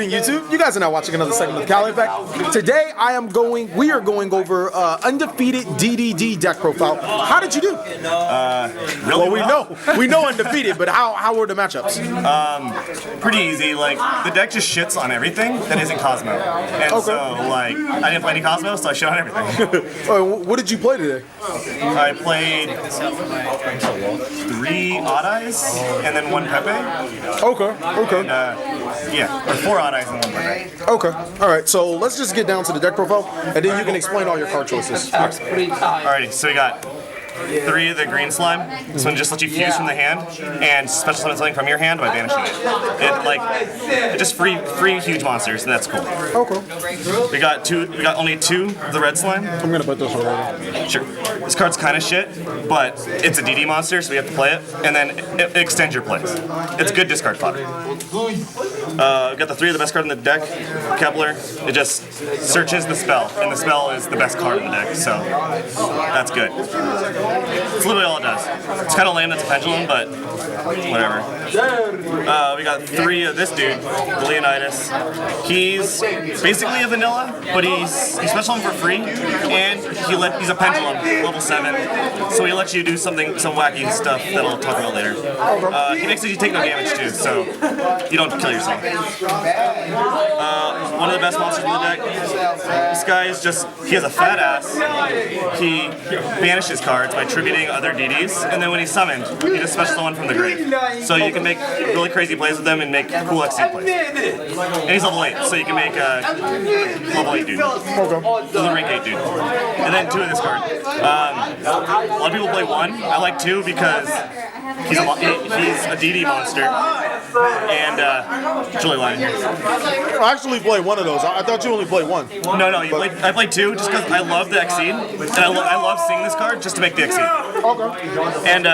evening, YouTube. You guys are now watching another segment of the Cali Effect. Today, we are going over Undefeated DDD deck profile. How did you do? Really well. We know Undefeated, but how were the matchups? Pretty easy. Like, the deck just shits on everything that isn't Cosmo. And so, like, I didn't play any Cosmo, so I shit on everything. What did you play today? I played 3 Odd Eyes and then 1 Pepe. Okay. And, yeah, or 4 Odd Eyes and 1 Pepe. Okay. All right. So let's just get down to the deck profile, and then you can explain all your card choices. Alrighty, so we got 3 of the green slime. This one just lets you fuse from the hand and special summon something from your hand by banishing it. It just free huge monsters, and that's cool. Okay. We got only 2 of the red slime. I'm gonna put this one. Sure. This card's kind of shit, but it's a DD monster, so we have to play it, and then it extends your plays. It's good discard fodder. We got the 3 of the best card in the deck. Campbell. It just searches the spell, and the spell is the best card in the deck, so that's good. It's literally all it does. It's kind of lame that's a pendulum, but whatever. We got 3 of this dude, the Leonidas. He's basically a vanilla, but he's special for free, and he's a pendulum, level 7. So he lets you do some wacky stuff that I'll talk about later. He makes it you take no damage too, so you don't kill yourself. One of the best monsters in the deck. This guy is he has a fat ass. He banishes cards by tributing other DDs, and then when he's summoned, he just special one from the grave. So you can make really crazy plays with them and make cool XC plays. And he's level 8, so you can make a level 8 dude. This is a rank 8 dude. And then 2 of this card. A lot of people play 1. I like 2 because he's a DD monster. And it's really lying here. I actually played 1 of those. I thought you only played 1. No, I played 2 just because I love the Exceed, and I love seeing this card just to make the Exceed. Okay. And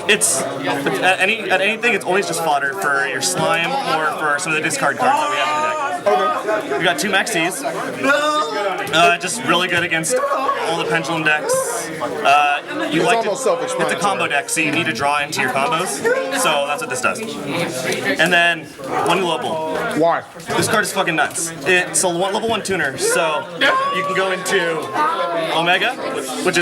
it's at anything, it's always just fodder for your slime or for some of the discard cards that we have in the deck. Okay. We got 2 Maxis. Just really good against all the pendulum decks. It's a combo deck, so you need to draw into your combos. So that's what this does. And then 1 global. Why? This card is fucking nuts. It's a level 1 tuner, so you can go into Omega, which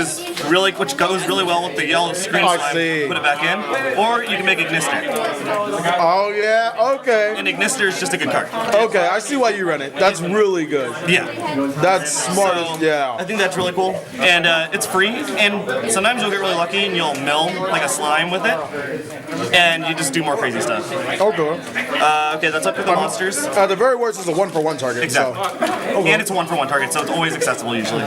goes really well with the yellow screen slime. Put it back in, or you can make Ignister. Oh yeah, okay. And Ignister is just a good card. Okay, I see why you run it. That's really good. Yeah, that's smart. So, yeah, I think that's really cool, and it's free. And sometimes you'll get really lucky and you'll mill like a slime with it, and you just do more crazy stuff. Okay. Okay, that's up to the monsters. The very worst is a 1-for-1 target. Exactly. So. And it's a 1-for-1 target, so it's always accessible usually.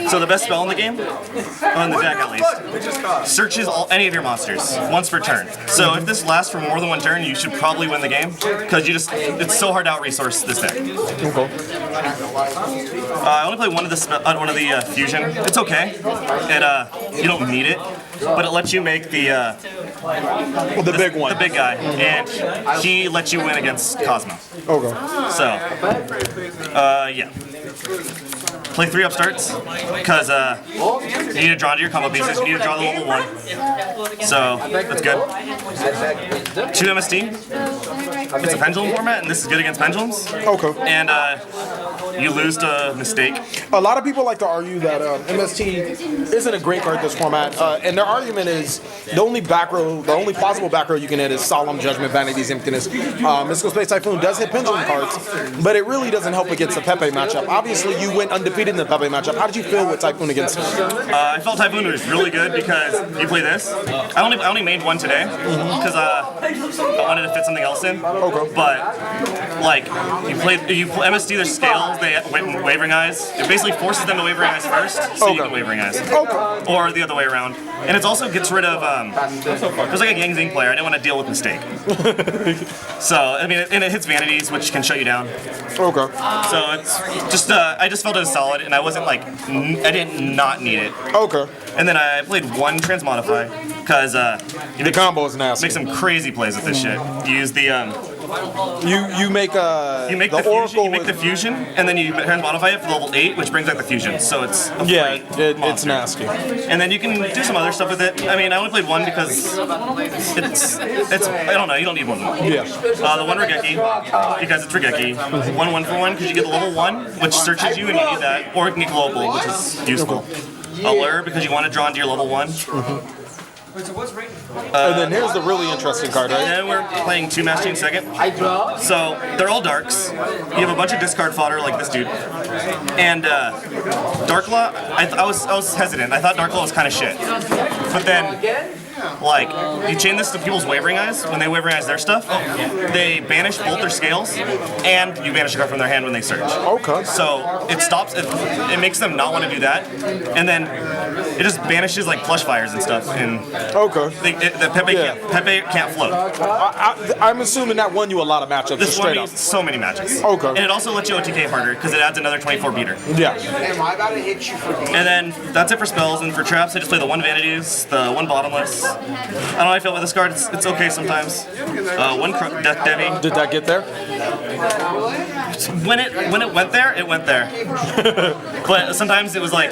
So the best spell in the game, on the deck at least, searches any of your monsters once per turn. So if this lasts for more than 1 turn, you should probably win the game because it's so hard to out-resource this deck. Okay. I only play one of the fusion. It's okay. You don't need it, but it lets you make the big one, the big guy, and he lets you win against Cosmo. Okay. So, yeah. Play 3 upstarts, because you need to draw into your combo pieces, you need to draw the level 1. So, that's good. 2 MST. It's a pendulum format, and this is good against pendulums. Okay. And you lose to Mistake. A lot of people like to argue that MST isn't a great card this format, and their argument is the only possible back row you can hit is Solemn Judgment, Vanity's Emptiness. Mystical Space Typhoon does hit pendulum cards, but it really doesn't help against the Pepe matchup. Obviously, you went undefeated in the Pepe matchup. How did you feel with Typhoon against him? I felt Typhoon was really good because you play this. I only made 1 today because I wanted to fit something else in. Okay. But like you play MST, their scales, they went in Wavering Eyes. It basically forces them to Wavering Eyes first, so you can Wavering Eyes. Okay. Or the other way around. And it also gets rid of there's like a Yang Zing player. I didn't want to deal with Mistake. So I mean, and it hits Vanities, which can shut you down. Okay. So it's just I just felt it was solid, and I wasn't like I didn't not need it. Okay. And then I played 1 Transmodify because the combo is nasty. Make some crazy plays with this shit. You use the You make You make the fusion, Oracle. you make the fusion, and then you modify it for level 8, which brings out the fusion. So it's a free it's monster. nasty. And then you can do some other stuff with it. I mean, I only played one because it's I don't know, you don't need one. Yeah. The one Regeki, because it's Regeki. 1 for 1, because you get the level 1, which searches you and you need that. Or you can get global, which is useful. Allure, because you want to draw into your level 1. And then here's the really interesting card, right? And we're playing 2 Master Team second. So they're all darks. You have a bunch of discard fodder like this dude. And Darklaw, I was hesitant. I thought Darklaw was kind of shit. But then, like, you chain this to people's Wavering Eyes. When they Wavering Eyes their stuff, they banish both their scales, and you banish a card from their hand when they search. Okay. So it stops, it makes them not want to do that. And then it just banishes like flush fires and stuff. And Okay. Pepe can't float. I'm assuming that won you a lot of matchups. This just won straight me up. so many matches. Okay. And it also lets you OTK harder because it adds another 24 beater. Yeah. And then that's it for spells. And for traps, I just play the 1 Vanities, the 1 Bottomless. I don't know how I feel about this card. It's okay sometimes. 1 Death Devi. Did that get there? When it went there, it went there. But sometimes it was like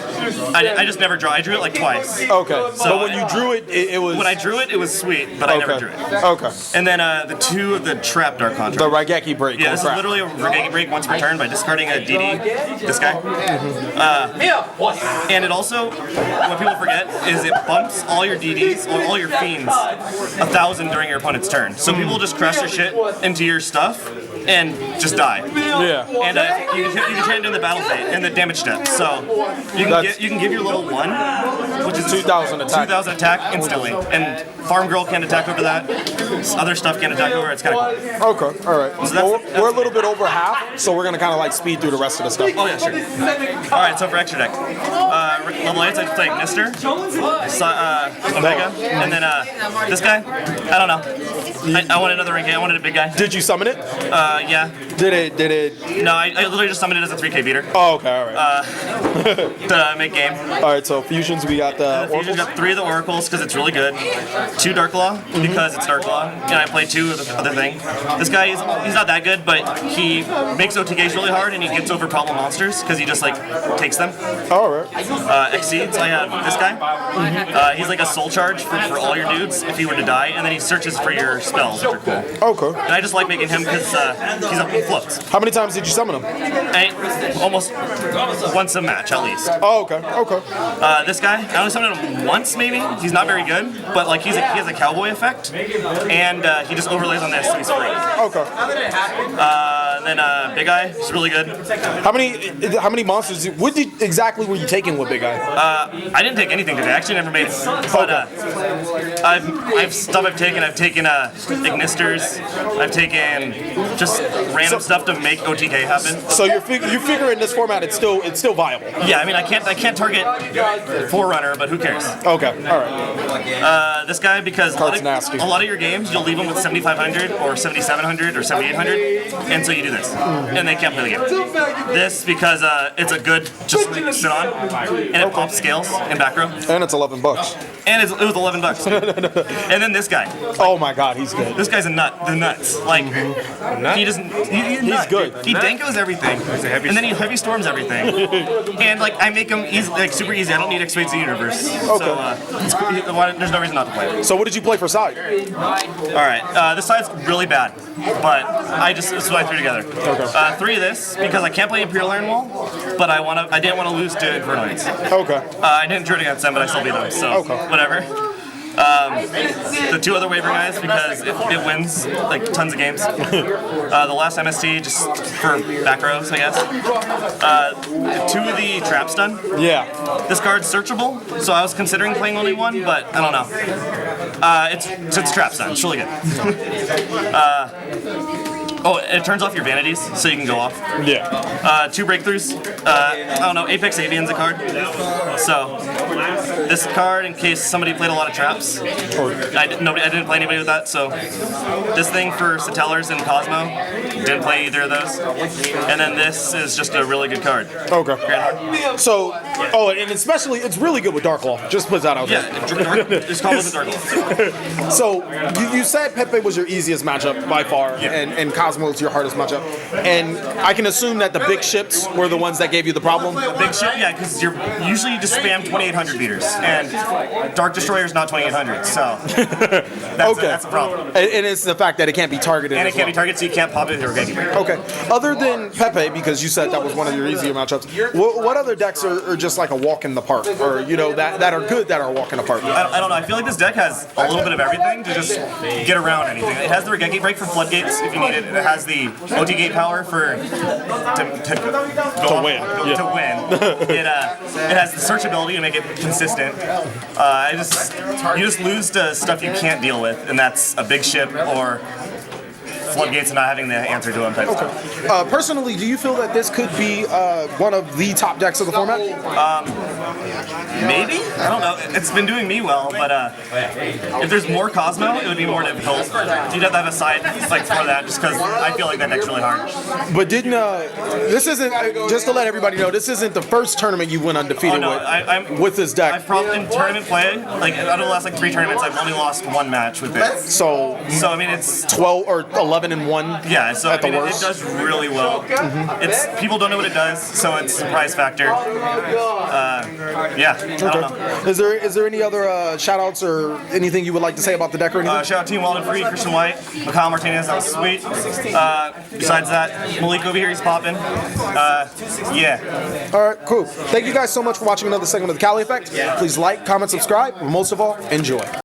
I just never draw. I drew it like twice. Okay. So but when you drew it, it was. When I drew it, it was sweet, but I never drew it. Okay. And then the 2 of the Trap Dark Contract. The Raigeki break. Yeah, this is literally a Regeki break once per turn by discarding a DD, this guy. And it also, what people forget, is it bumps all your DDs, or all your Fiends, 1,000 during your opponent's turn. So people just crash their shit into your stuff and just die. Yeah. And you can turn it in the battle fate and the damage step. So you can give your level 1, which is 2,000 attack. 2,000 attack instantly, and Farm Girl can't attack over that. Other stuff can't attack over it. It's kind of cool. Okay. All right. So Well, we're a little bit over half, so we're gonna kind of like speed through the rest of the stuff. Oh yeah, sure. All right, so for extra deck, level 8, I just play Ignister, Omega, and then this guy. I don't know. I wanted another rank. I wanted a big guy. Did you summon it? Yeah. Did it? No, I literally just summoned it as a 3K beater Oh, okay. All right. to make game. All right. So fusions, we got the The Fusion's got 3 of the Oracles because it's really good. 2 Darklaw because it's Darklaw, and I play 2 of the other thing. This guy he's not that good, but he makes OTKs really hard, and he gets over problem monsters because he just like takes them. All right. Exceeds. I have this guy. He's like a soul charge for all your dudes if he were to die, and then he searches for your spells, which are cool. Okay. And I just like making him because he floats. How many times did you summon him? Almost once a match at least. Oh, okay. Okay. This guy, I only summoned him once maybe. He's not very good, but like he has a cowboy effect, and he just overlays on this, so he's free. Okay. Then Big Eye, he's really good. How many monsters? Exactly were you taking with Big Eye? I didn't take anything today. I actually never made it. But I've stuff I've taken. I've taken Ignisters. I've taken just random stuff to make OTK happen. So you figure in this format it's still viable. Yeah, I mean I can't target Forerunner, but who cares? Okay. All right. This guy, because a nasty. lot of your games you'll leave them with 7,500 or 7,700 or 7,800, and so you do this, and they can't play the game. This because it's a good just sit on, and it pops scales in back row, And it's $11. and it was $11. And then this guy. Oh my God, he's good. This guy's a nut. The nuts. Like he doesn't. He's good. He Dankos everything, and then he heavy storms everything. And like I make him easy, like super easy. I don't need X-Waves the universe. So there's no reason not to play it. So what did you play for side? All right, this side's really bad, but this is what I threw together. Okay. 3 of this because I can't play Imperial Iron Wall, but I didn't want to lose to Infernoids. Okay. I didn't drew it against them, but I still beat them. So whatever. The 2 other Wavering Eyes because it wins like tons of games. The last MST just for back rows, I guess. 2 of the Trap Stun. Yeah. This card's searchable, so I was considering playing only 1, but I don't know. It's Trap Stun. It's really good. Oh, it turns off your vanities, so you can go off. Yeah. 2 breakthroughs. I don't know, Apex Avian's a card. So, this card, in case somebody played a lot of traps. I didn't play anybody with that, so. This thing for Satellars and Cosmo. Didn't play either of those. And then this is just a really good card. Okay. So Oh, and especially, it's really good with Dark Law. Just put that out there. It's called with Dark Law. So, you said Pepe was your easiest matchup by far, and Cosmo is your hardest matchup. And I can assume that the big ships were the ones that gave you the problem? Big ship, yeah, because you just spam 2800 meters, and Dark Destroyer's not 2800, so that's a problem. And it's the fact that it can't be targeted. And it can't be targeted, so you can't pop it with your Reggie Break. Okay. Other than Pepe, because you said that was one of your easier matchups, what other decks are just like a walk in the park, or that are good that are a walk in the park? I don't know. I feel like this deck has a little bit of everything to just get around anything. It has the Reggie Break for floodgates if you need it. It has the OT gate power for to win. It has the search ability to make it consistent. You just lose to stuff you can't deal with, and that's a big ship or floodgates and not having the answer to them type stuff. Personally, do you feel that this could be one of the top decks of the format? Maybe? I don't know. It's been doing me well, but if there's more Cosmo, it would be more difficult. You'd have to have a side like for that, just because I feel like that deck's really hard. But didn't this isn't just to let everybody know, this isn't the first tournament you went undefeated with this deck. I've probably in tournament play, like out of the last 3 tournaments, I've only lost 1 match with it. So I mean, it's 12 or 11-1. Yeah, so at I mean, the worst. it does really well. It's people don't know what it does, so it's a surprise factor. Yeah. I don't know. Is there any other shout-outs or anything you would like to say about the deck or anything? Shout out Team Wild and Free, Christian White, Mikhail Martinez, that was sweet. Besides that, Malik over here, he's popping. Yeah. All right, cool. Thank you guys so much for watching another segment of the Cali Effect. Please like, comment, subscribe, but most of all, enjoy.